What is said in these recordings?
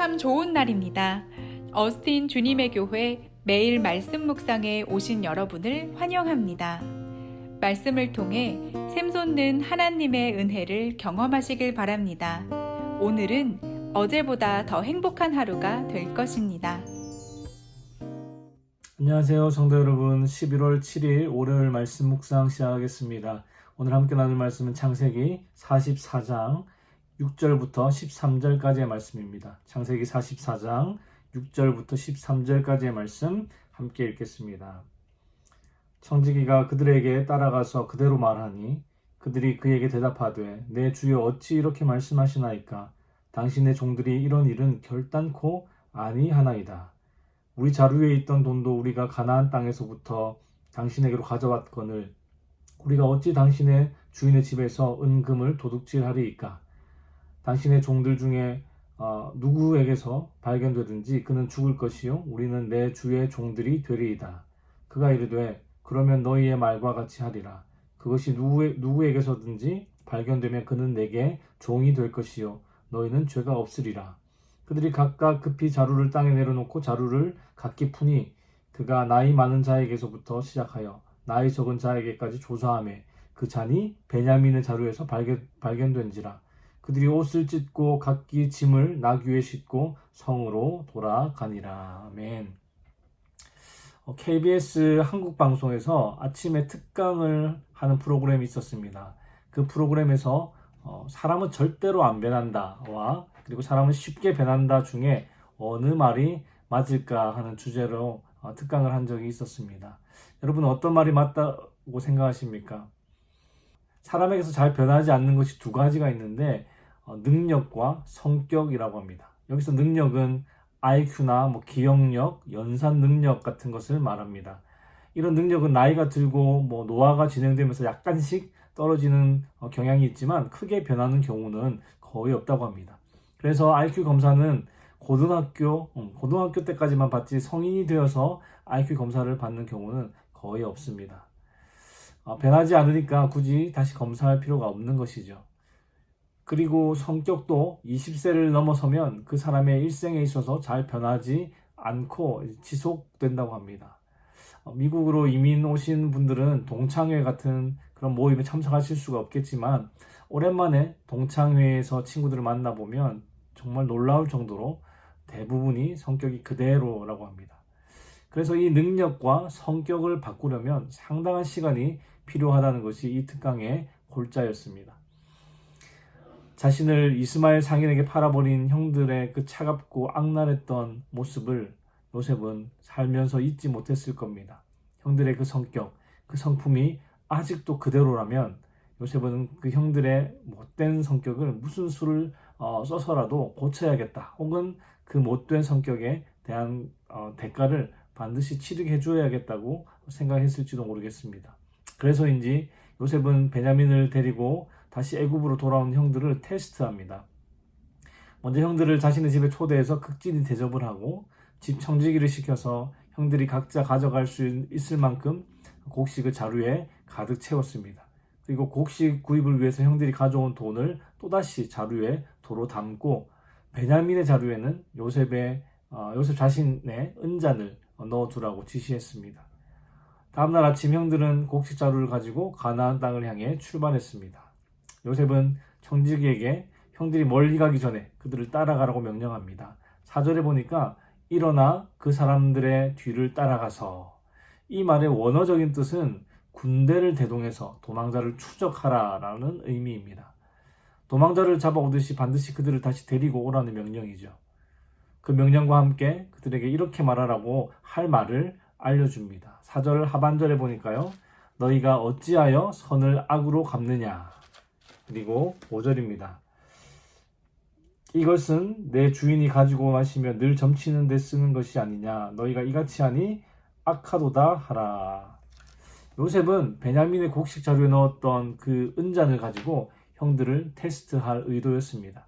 참 좋은 날입니다. 어스틴 주님의 교회 매일 말씀 묵상에 오신 여러분을 환영합니다. 말씀을 통해 샘솟는 하나님의 은혜를 경험하시길 바랍니다. 오늘은 어제보다 더 행복한 하루가 될 것입니다. 안녕하세요 성도 여러분, 11월 7일 월요일 말씀 묵상 시작하겠습니다. 오늘 함께 나눌 말씀은 창세기 44장 6절부터 13절까지의 말씀입니다. 창세기 44장 6절부터 13절까지의 말씀 함께 읽겠습니다. 청지기가 그들에게 따라가서 그대로 말하니 그들이 그에게 대답하되 내 주여 어찌 이렇게 말씀하시나이까? 당신의 종들이 이런 일은 결단코 아니하나이다. 우리 자루에 있던 돈도 우리가 가나안 땅에서부터 당신에게로 가져왔거늘 우리가 어찌 당신의 주인의 집에서 은금을 도둑질하리이까? 당신의 종들 중에 누구에게서 발견되든지 그는 죽을 것이요 우리는 내 주의 종들이 되리이다. 그가 이르되 그러면 너희의 말과 같이 하리라. 그것이 누구에게서든지 발견되면 그는 내게 종이 될 것이요 너희는 죄가 없으리라. 그들이 각각 급히 자루를 땅에 내려놓고 자루를 각기 푸니 그가 나이 많은 자에게서부터 시작하여 나이 적은 자에게까지 조사하매 그 잔이 베냐민의 자루에서 발견된지라. 그들이 옷을 찢고 각기 짐을 나귀에 싣고 성으로 돌아가니라. 아멘. KBS 한국방송에서 아침에 특강을 하는 프로그램이 있었습니다. 그 프로그램에서 사람은 절대로 안 변한다와 그리고 사람은 쉽게 변한다 중에 어느 말이 맞을까 하는 주제로 특강을 한 적이 있었습니다. 여러분 어떤 말이 맞다고 생각하십니까? 사람에게서 잘 변하지 않는 것이 두 가지가 있는데 능력과 성격이라고 합니다. 여기서 능력은 IQ나 기억력, 연산 능력 같은 것을 말합니다. 이런 능력은 나이가 들고 노화가 진행되면서 약간씩 떨어지는 경향이 있지만 크게 변하는 경우는 거의 없다고 합니다. 그래서 IQ 검사는 고등학교 때까지만 받지 성인이 되어서 IQ 검사를 받는 경우는 거의 없습니다. 변하지 않으니까 굳이 다시 검사할 필요가 없는 것이죠. 그리고 성격도 20세를 넘어서면 그 사람의 일생에 있어서 잘 변하지 않고 지속된다고 합니다. 미국으로 이민 오신 분들은 동창회 같은 그런 모임에 참석하실 수가 없겠지만 오랜만에 동창회에서 친구들을 만나보면 정말 놀라울 정도로 대부분이 성격이 그대로라고 합니다. 그래서 이 능력과 성격을 바꾸려면 상당한 시간이 필요하다는 것이 이 특강의 골자였습니다. 자신을 이스마엘 상인에게 팔아버린 형들의 그 차갑고 악랄했던 모습을 요셉은 살면서 잊지 못했을 겁니다. 형들의 그 성격, 그 성품이 아직도 그대로라면 요셉은 그 형들의 못된 성격을 무슨 수를 써서라도 고쳐야겠다. 혹은 그 못된 성격에 대한 대가를 반드시 치르게 해줘야겠다고 생각했을지도 모르겠습니다. 그래서인지 요셉은 베냐민을 데리고 다시 애굽으로 돌아온 형들을 테스트합니다. 먼저 형들을 자신의 집에 초대해서 극진히 대접을 하고 집 청지기를 시켜서 형들이 각자 가져갈 수 있을 만큼 곡식을 자루에 가득 채웠습니다. 그리고 곡식 구입을 위해서 형들이 가져온 돈을 또다시 자루에 도로 담고 베냐민의 자루에는 요셉 자신의 은잔을 넣어두라고 지시했습니다. 다음날 아침 형들은 곡식 자루를 가지고 가나안 땅을 향해 출발했습니다. 요셉은 청지기에게 형들이 멀리 가기 전에 그들을 따라가라고 명령합니다. 4절에 보니까 일어나 그 사람들의 뒤를 따라가서, 이 말의 원어적인 뜻은 군대를 대동해서 도망자를 추적하라 라는 의미입니다. 도망자를 잡아오듯이 반드시 그들을 다시 데리고 오라는 명령이죠. 그 명령과 함께 그들에게 이렇게 말하라고 할 말을 알려줍니다. 4절 하반절에 보니까요. 너희가 어찌하여 선을 악으로 갚느냐. 그리고 5절입니다. 이것은 내 주인이 가지고 마시며 늘 점치는 데 쓰는 것이 아니냐. 너희가 이같이 하니 악하도다 하라. 요셉은 베냐민의 곡식 자루에 넣었던 그 은잔을 가지고 형들을 테스트할 의도였습니다.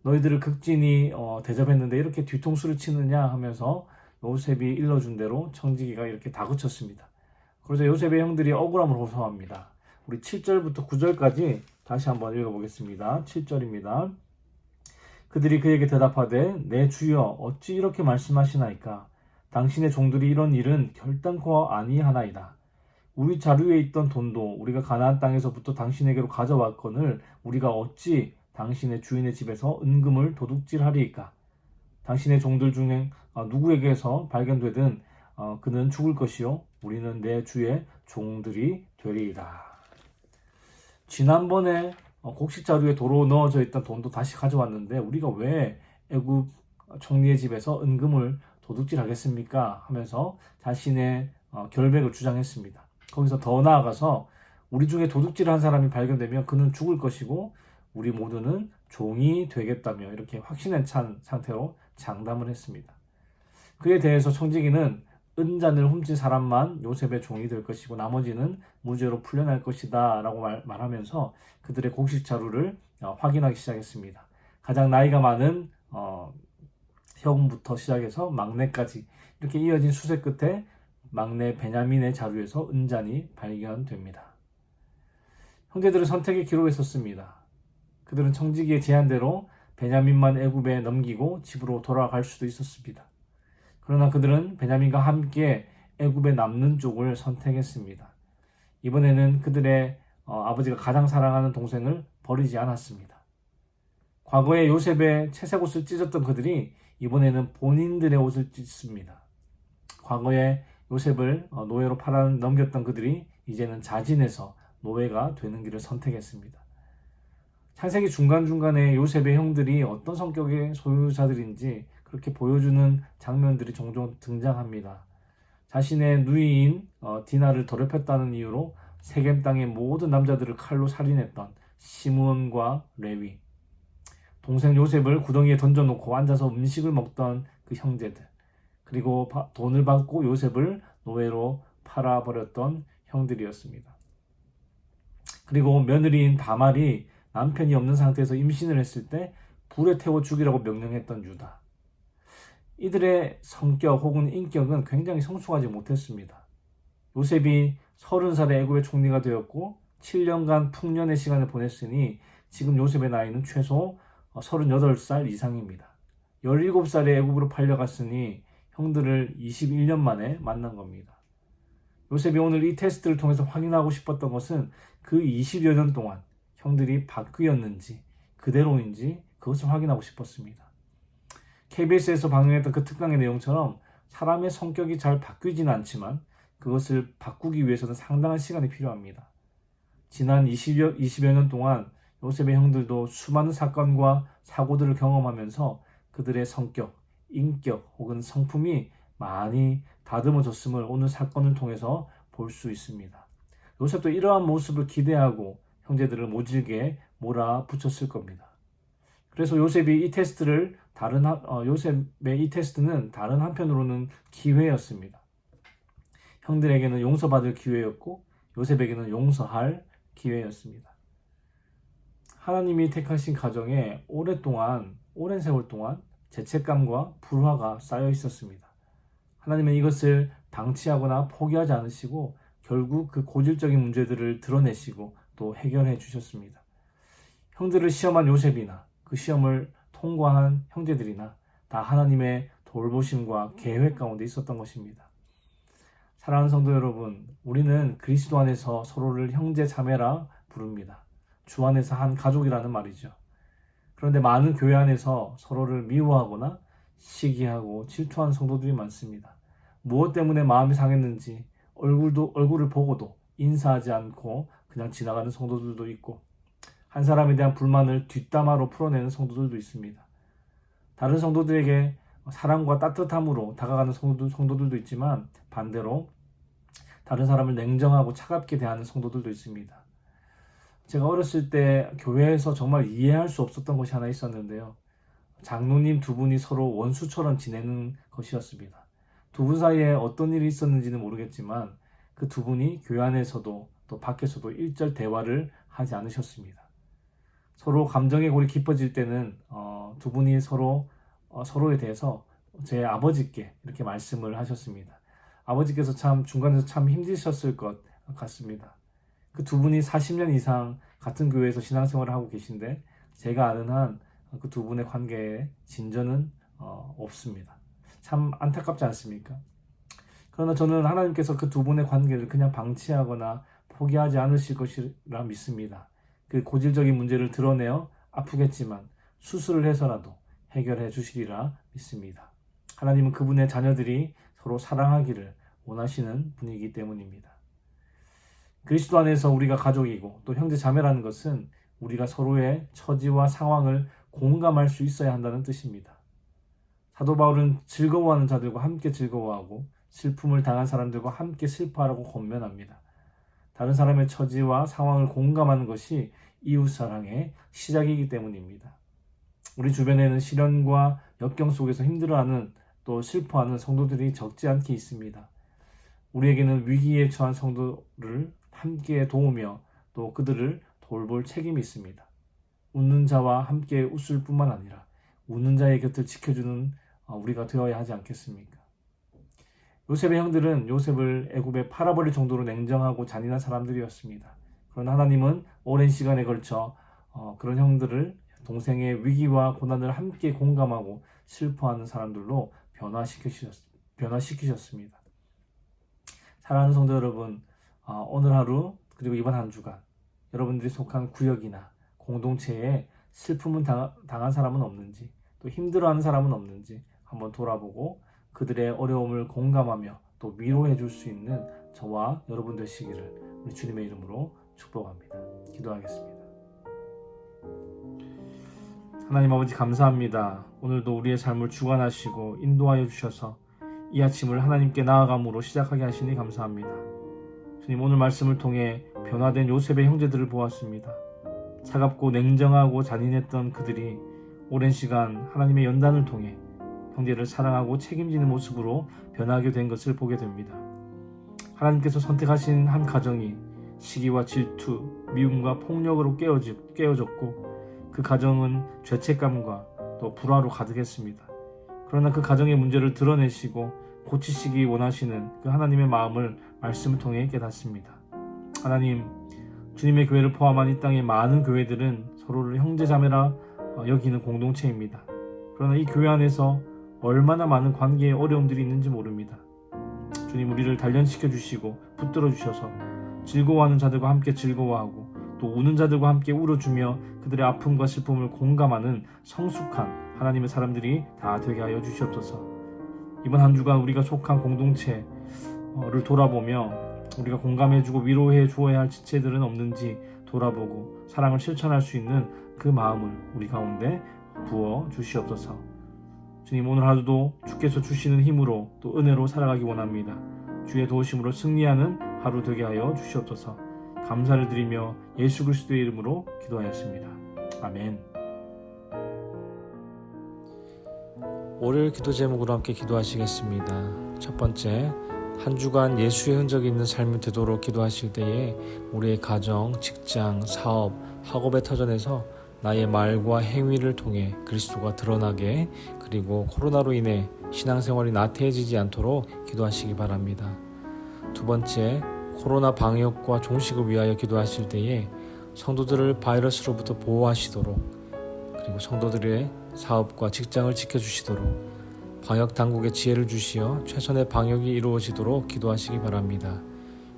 너희들을 극진히 대접했는데 이렇게 뒤통수를 치느냐 하면서 요셉이 일러준 대로 청지기가 이렇게 다그쳤습니다. 그러자 요셉의 형들이 억울함을 호소합니다. 우리 7절부터 9절까지 다시 한번 읽어보겠습니다. 7절입니다. 그들이 그에게 대답하되 내 주여 어찌 이렇게 말씀하시나이까? 당신의 종들이 이런 일은 결단코 아니하나이다. 우리 자루에 있던 돈도 우리가 가나안 땅에서부터 당신에게로 가져왔거늘 우리가 어찌 당신의 주인의 집에서 은금을 도둑질하리이까? 당신의 종들 중에 누구에게서 발견되든 그는 죽을 것이요 우리는 내 주의 종들이 되리이다. 지난번에 곡식 자루에 도로 넣어져 있던 돈도 다시 가져왔는데 우리가 왜 애굽 총리의 집에서 은금을 도둑질하겠습니까? 하면서 자신의 결백을 주장했습니다. 거기서 더 나아가서 우리 중에 도둑질한 사람이 발견되면 그는 죽을 것이고 우리 모두는 종이 되겠다며 이렇게 확신에 찬 상태로 장담을 했습니다. 그에 대해서 청지기는 은잔을 훔친 사람만 요셉의 종이 될 것이고 나머지는 무죄로 풀려날 것이다 라고 말하면서 그들의 곡식 자루를 확인하기 시작했습니다. 가장 나이가 많은 형부터 시작해서 막내까지 이렇게 이어진 수색 끝에 막내 베냐민의 자루에서 은잔이 발견됩니다. 형제들은 선택의 기로에 섰습니다. 그들은 청지기의 제안대로 베냐민만 애굽에 넘기고 집으로 돌아갈 수도 있었습니다. 그러나 그들은 베냐민과 함께 애굽에 남는 쪽을 선택했습니다. 이번에는 그들의 아버지가 가장 사랑하는 동생을 버리지 않았습니다. 과거에 요셉의 채색 옷을 찢었던 그들이 이번에는 본인들의 옷을 찢습니다. 과거에 요셉을 노예로 팔아 넘겼던 그들이 이제는 자진해서 노예가 되는 길을 선택했습니다. 창세기 중간중간에 요셉의 형들이 어떤 성격의 소유자들인지 그렇게 보여주는 장면들이 종종 등장합니다. 자신의 누이인 디나를 더럽혔다는 이유로 세겜 땅의 모든 남자들을 칼로 살인했던 시므온과 레위, 동생 요셉을 구덩이에 던져놓고 앉아서 음식을 먹던 그 형제들, 그리고 돈을 받고 요셉을 노예로 팔아버렸던 형들이었습니다. 그리고 며느리인 다말이 남편이 없는 상태에서 임신을 했을 때 불에 태워 죽이라고 명령했던 유다. 이들의 성격 혹은 인격은 굉장히 성숙하지 못했습니다. 요셉이 30살에 애굽의 총리가 되었고 7년간 풍년의 시간을 보냈으니 지금 요셉의 나이는 최소 38살 이상입니다. 17살에 애굽으로 팔려갔으니 형들을 21년 만에 만난 겁니다. 요셉이 오늘 이 테스트를 통해서 확인하고 싶었던 것은 그 20여 년 동안 형들이 바뀌었는지 그대로인지 그것을 확인하고 싶었습니다. KBS에서 방영했던 그 특강의 내용처럼 사람의 성격이 잘 바뀌지는 않지만 그것을 바꾸기 위해서는 상당한 시간이 필요합니다. 지난 20여 년 동안 요셉의 형들도 수많은 사건과 사고들을 경험하면서 그들의 성격, 인격 혹은 성품이 많이 다듬어졌음을 오늘 사건을 통해서 볼 수 있습니다. 요셉도 이러한 모습을 기대하고 형제들을 모질게 몰아붙였을 겁니다. 그래서 요셉의 이 테스트는 다른 한편으로는 기회였습니다. 형들에게는 용서받을 기회였고 요셉에게는 용서할 기회였습니다. 하나님이 택하신 가정에 오랜 세월 동안 죄책감과 불화가 쌓여 있었습니다. 하나님은 이것을 방치하거나 포기하지 않으시고 결국 그 고질적인 문제들을 드러내시고 또 해결해 주셨습니다. 형들을 시험한 요셉이나 그 시험을 통과한 형제들이나 다 하나님의 돌보심과 계획 가운데 있었던 것입니다. 사랑하는 성도 여러분, 우리는 그리스도 안에서 서로를 형제 자매라 부릅니다. 주 안에서 한 가족이라는 말이죠. 그런데 많은 교회 안에서 서로를 미워하거나 시기하고 질투하는 성도들이 많습니다. 무엇 때문에 마음이 상했는지 얼굴을 보고도 인사하지 않고 그냥 지나가는 성도들도 있고 한 사람에 대한 불만을 뒷담화로 풀어내는 성도들도 있습니다. 다른 성도들에게 사랑과 따뜻함으로 다가가는 성도들도 있지만 반대로 다른 사람을 냉정하고 차갑게 대하는 성도들도 있습니다. 제가 어렸을 때 교회에서 정말 이해할 수 없었던 것이 하나 있었는데요. 장로님 두 분이 서로 원수처럼 지내는 것이었습니다. 두 분 사이에 어떤 일이 있었는지는 모르겠지만 그 두 분이 교회 안에서도 또 밖에서도 일절 대화를 하지 않으셨습니다. 서로 감정의 골이 깊어질 때는 두 분이 서로에 대해서 제 아버지께 이렇게 말씀을 하셨습니다. 아버지께서 중간에서 참 힘드셨을 것 같습니다. 그 두 분이 40년 이상 같은 교회에서 신앙생활을 하고 계신데 제가 아는 한 그 두 분의 관계에 진전은 없습니다. 참 안타깝지 않습니까? 그러나 저는 하나님께서 그 두 분의 관계를 그냥 방치하거나 포기하지 않으실 것이라 믿습니다. 그 고질적인 문제를 드러내어 아프겠지만 수술을 해서라도 해결해 주시리라 믿습니다. 하나님은 그분의 자녀들이 서로 사랑하기를 원하시는 분이기 때문입니다. 그리스도 안에서 우리가 가족이고 또 형제 자매라는 것은 우리가 서로의 처지와 상황을 공감할 수 있어야 한다는 뜻입니다. 사도 바울은 즐거워하는 자들과 함께 즐거워하고 슬픔을 당한 사람들과 함께 슬퍼하라고 권면합니다. 다른 사람의 처지와 상황을 공감하는 것이 이웃사랑의 시작이기 때문입니다. 우리 주변에는 시련과 역경 속에서 힘들어하는 또 슬퍼하는 성도들이 적지 않게 있습니다. 우리에게는 위기에 처한 성도를 함께 도우며 또 그들을 돌볼 책임이 있습니다. 웃는 자와 함께 웃을 뿐만 아니라 우는 자의 곁을 지켜주는 우리가 되어야 하지 않겠습니까? 요셉의 형들은 요셉을 애굽에 팔아버릴 정도로 냉정하고 잔인한 사람들이었습니다. 그러나 하나님은 오랜 시간에 걸쳐 그런 형들을 동생의 위기와 고난을 함께 공감하고 슬퍼하는 사람들로 변화시키셨습니다. 사랑하는 성도 여러분, 오늘 하루 그리고 이번 한 주간 여러분들이 속한 구역이나 공동체에 슬픔을 당한 사람은 없는지 또 힘들어하는 사람은 없는지 한번 돌아보고 그들의 어려움을 공감하며 또 위로해 줄 수 있는 저와 여러분 되시기를 우리 주님의 이름으로 축복합니다. 기도하겠습니다. 하나님 아버지 감사합니다. 오늘도 우리의 삶을 주관하시고 인도하여 주셔서 이 아침을 하나님께 나아감으로 시작하게 하시니 감사합니다. 주님, 오늘 말씀을 통해 변화된 요셉의 형제들을 보았습니다. 차갑고 냉정하고 잔인했던 그들이 오랜 시간 하나님의 연단을 통해 형제를 사랑하고 책임지는 모습으로 변하게 된 것을 보게 됩니다. 하나님께서 선택하신 한 가정이 시기와 질투, 미움과 폭력으로 깨어졌고 그 가정은 죄책감과 또 불화로 가득했습니다. 그러나 그 가정의 문제를 드러내시고 고치시기 원하시는 그 하나님의 마음을 말씀을 통해 깨닫습니다. 하나님, 주님의 교회를 포함한 이 땅의 많은 교회들은 서로를 형제자매라 여기는 공동체입니다. 그러나 이 교회 안에서 얼마나 많은 관계에 어려움들이 있는지 모릅니다. 주님, 우리를 단련시켜 주시고 붙들어 주셔서 즐거워하는 자들과 함께 즐거워하고 또 우는 자들과 함께 울어주며 그들의 아픔과 슬픔을 공감하는 성숙한 하나님의 사람들이 다 되게 하여 주시옵소서. 이번 한 주간 우리가 속한 공동체를 돌아보며 우리가 공감해주고 위로해 주어야 할 지체들은 없는지 돌아보고 사랑을 실천할 수 있는 그 마음을 우리 가운데 부어 주시옵소서. 주님, 오늘 하루도 주께서 주시는 힘으로 또 은혜로 살아가기 원합니다. 주의 도우심으로 승리하는 하루 되게 하여 주시옵소서. 감사를 드리며 예수 그리스도의 이름으로 기도하였습니다. 아멘. 월요일 기도 제목으로 함께 기도하시겠습니다. 첫 번째, 한 주간 예수의 흔적이 있는 삶이 되도록 기도하실 때에 우리의 가정, 직장, 사업, 학업의 터전에서 나의 말과 행위를 통해 그리스도가 드러나게, 그리고 코로나로 인해 신앙생활이 나태해지지 않도록 기도하시기 바랍니다. 두 번째, 코로나 방역과 종식을 위하여 기도하실 때에 성도들을 바이러스로부터 보호하시도록, 그리고 성도들의 사업과 직장을 지켜주시도록 방역 당국의 지혜를 주시어 최선의 방역이 이루어지도록 기도하시기 바랍니다.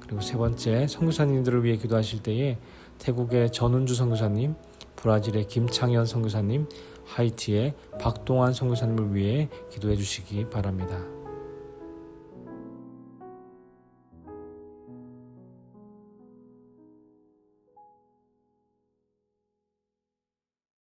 그리고 세 번째, 선교사님들을 위해 기도하실 때에 태국의 전운주 선교사님, 브라질의 김창현 선교사님, 하이티의 박동환 선교사님을 위해 기도해 주시기 바랍니다.